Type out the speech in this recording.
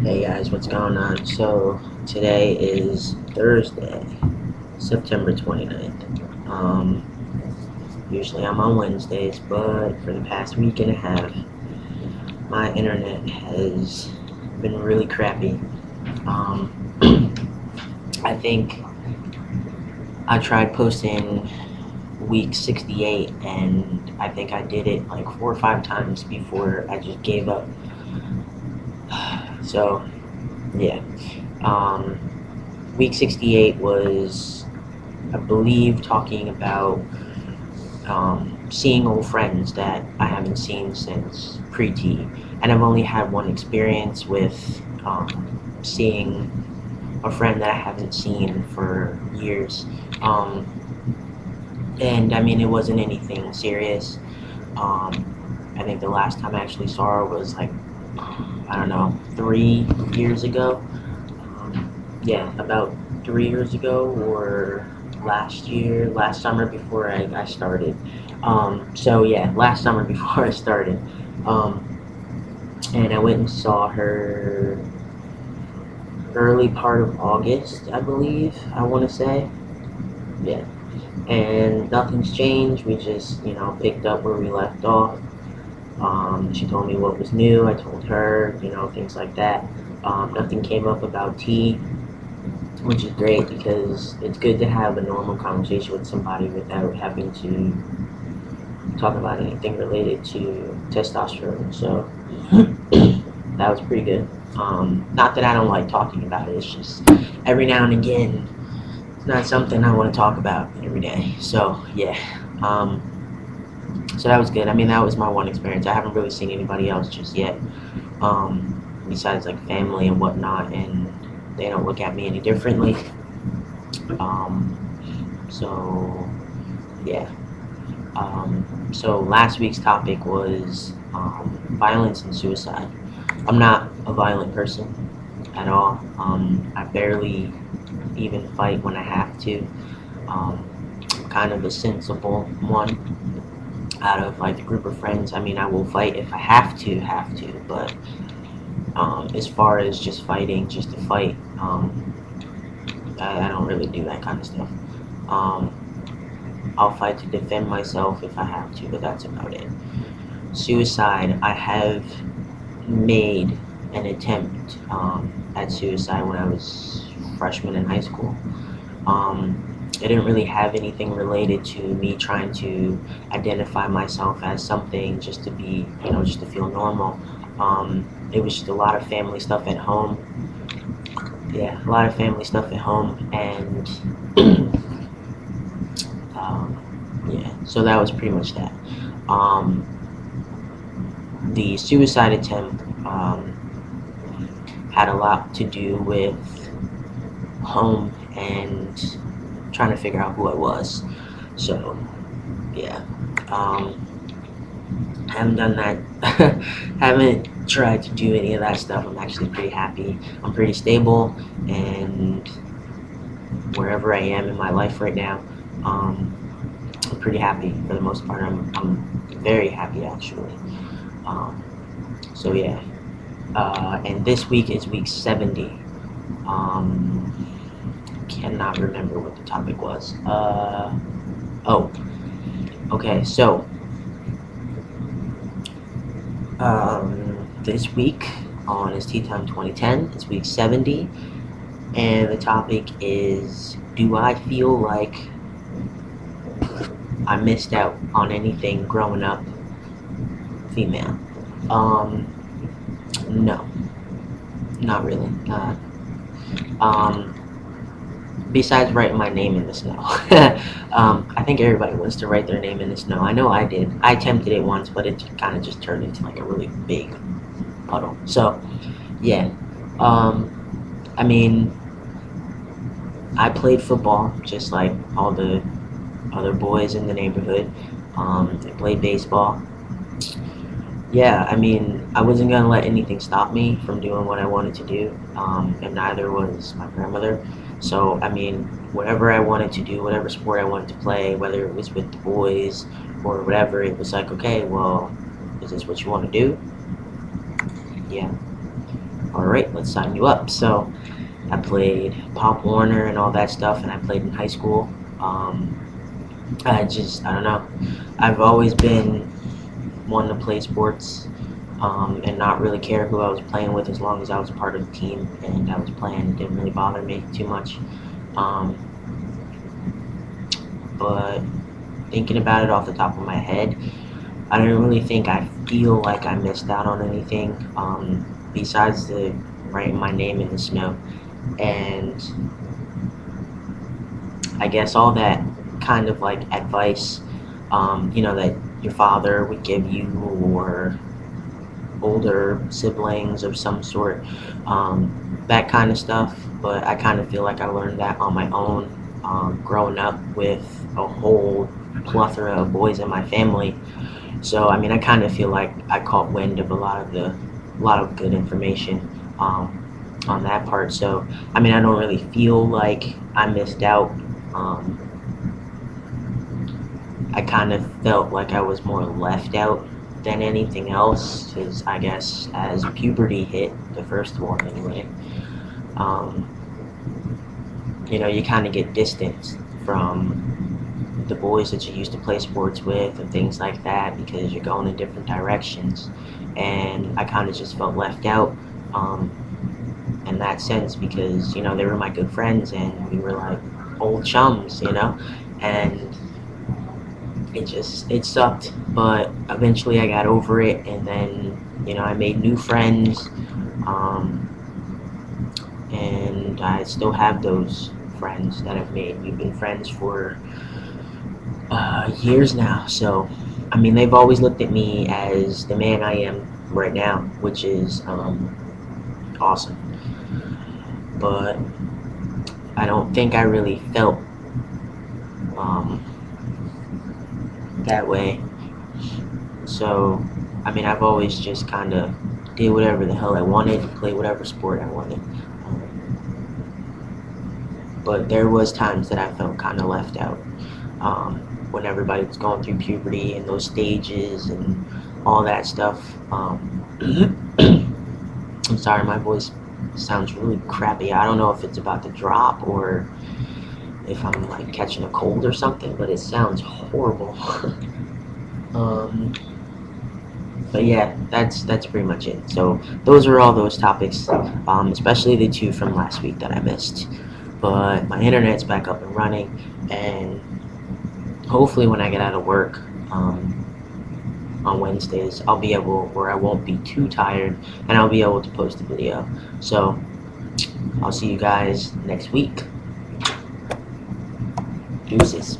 Hey guys, what's going on? So today is Thursday, September 29th. Usually I'm on Wednesdays, but for the past week and a half, my internet has been really crappy. Um, I think I tried posting week 68, and I think I did it like 4 or 5 times before I just gave up. So yeah, um, week 68 was, I believe, talking about seeing old friends that I haven't seen since pre-T, and I've only had one experience with seeing a friend that I haven't seen for years. Um, and I mean, it wasn't anything serious. I think the last time I actually saw her was like, I don't know, 3 years ago. Yeah, about 3 years ago, or last summer before I started. So yeah, last summer before I started. Um, and I went and saw her early part of August, I believe, I want to say. Yeah. And nothing's changed. We just, picked up where we left off. She told me what was new. I told her, things like that. Nothing came up about tea, which is great because it's good to have a normal conversation with somebody without having to talk about anything related to testosterone. So that was pretty good. Not that I don't like talking about it, it's just every now and again, it's not something I want to talk about every day. So yeah, so that was good. I mean, that was my one experience. I haven't really seen anybody else just yet, besides like family and whatnot, and they don't look at me any differently. So yeah. So last week's topic was violence and suicide. I'm not a violent person at all. I barely even fight when I have to. I'm kind of a sensible one out of like the group of friends. I mean, I will fight if I have to. But as far as just fighting, just to fight, I don't really do that kind of stuff. Um, I'll fight to defend myself if I have to, but that's about it. Suicide, I have made an attempt at suicide when I was freshman in high school. I didn't really have anything related to me trying to identify myself as something just to be, just to feel normal. It was just a lot of family stuff at home. Yeah, a lot of family stuff at home, and yeah, so that was pretty much that. Um, the suicide attempt had a lot to do with home and trying to figure out who I was. So, yeah. Haven't done that. Haven't tried to do any of that stuff. I'm actually pretty happy. I'm pretty stable, and wherever I am in my life right now, um, I'm pretty happy for the most part. I'm very happy actually. Um, so yeah. And this week is week 70. Um, cannot remember what the topic was. Oh, okay. So this week on Is Tea Time 2010, it's week 70, and the topic is: do I feel like I missed out on anything growing up female? Um, no, not really. Um, Besides writing my name in the snow. I think everybody wants to write their name in the snow. I know I did. I attempted it once, but it kind of just turned into like a really big puddle. So, yeah. I mean, I played football just like all the other boys in the neighborhood. I played baseball. Yeah, I mean, I wasn't gonna let anything stop me from doing what I wanted to do, and neither was my grandmother. So, I mean, whatever I wanted to do, whatever sport I wanted to play, whether it was with the boys or whatever, it was like, okay, well, is this what you want to do? Yeah. alright, let's sign you up. So I played Pop Warner and all that stuff, and I played in high school. I don't know. I've always been one to play sports, and not really care who I was playing with as long as I was part of the team and I was playing. It didn't really bother me too much. Um, but thinking about it off the top of my head, I don't really think I feel like I missed out on anything, besides the writing my name in the snow. And I guess all that kind of like advice, that your father would give you, or older siblings of some sort, that kind of stuff. But I kind of feel like I learned that on my own, growing up with a whole plethora of boys in my family. So I mean, I kind of feel like I caught wind of a lot of good information, on that part. So I mean, I don't really feel like I missed out. Um, I kind of felt like I was more left out than anything else, because I guess as puberty hit, the first one anyway, um, you kind of get distanced from the boys that you used to play sports with and things like that, because you're going in different directions. And I kind of just felt left out, um, in that sense, because they were my good friends and we were like old chums, and it sucked. But eventually I got over it, and then I made new friends, um, and I still have those friends that I've made. We've been friends for years now. So I mean, they've always looked at me as the man I am right now, which is awesome. But I don't think I really felt, um, that way. So I mean, I've always just kind of did whatever the hell I wanted, play whatever sport I wanted. But there was times that I felt kind of left out, when everybody was going through puberty and those stages and all that stuff. I'm sorry, my voice sounds really crappy. I don't know if it's about to drop or if I'm like catching a cold or something, but it sounds horrible. um, but yeah, that's pretty much it. So those are all those topics, especially the two from last week that I missed. But my internet's back up and running, and hopefully when I get out of work, on Wednesdays, I'll be able, where I won't be too tired, and I'll be able to post a video. So I'll see you guys next week. Deuces.